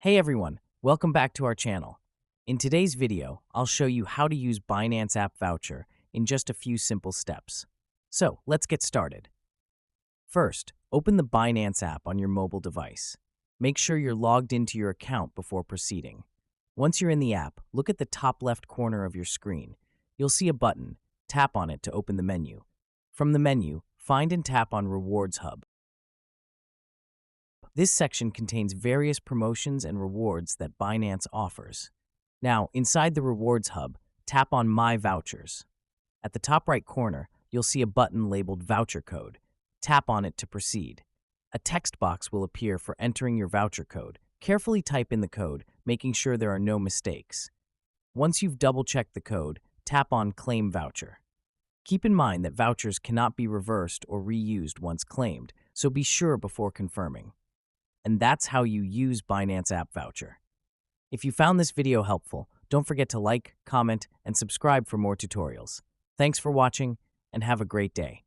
Hey everyone, welcome back to our channel. In today's video, I'll show you how to use Binance app Voucher in just a few simple steps. So, let's get started. First, open the Binance app on your mobile device. Make sure you're logged into your account before proceeding. Once you're in the app, look at the top left corner of your screen. You'll see a button. Tap on it to open the menu. From the menu, find and tap on Rewards Hub. This section contains various promotions and rewards that Binance offers. Now, inside the Rewards Hub, tap on My Vouchers. At the top right corner, you'll see a button labeled Voucher Code. Tap on it to proceed. A text box will appear for entering your voucher code. Carefully type in the code, making sure there are no mistakes. Once you've double-checked the code, tap on Claim Voucher. Keep in mind that vouchers cannot be reversed or reused once claimed, so be sure before confirming. And that's how you use Binance App Voucher. If you found this video helpful, don't forget to like, comment, and subscribe for more tutorials. Thanks for watching, and have a great day.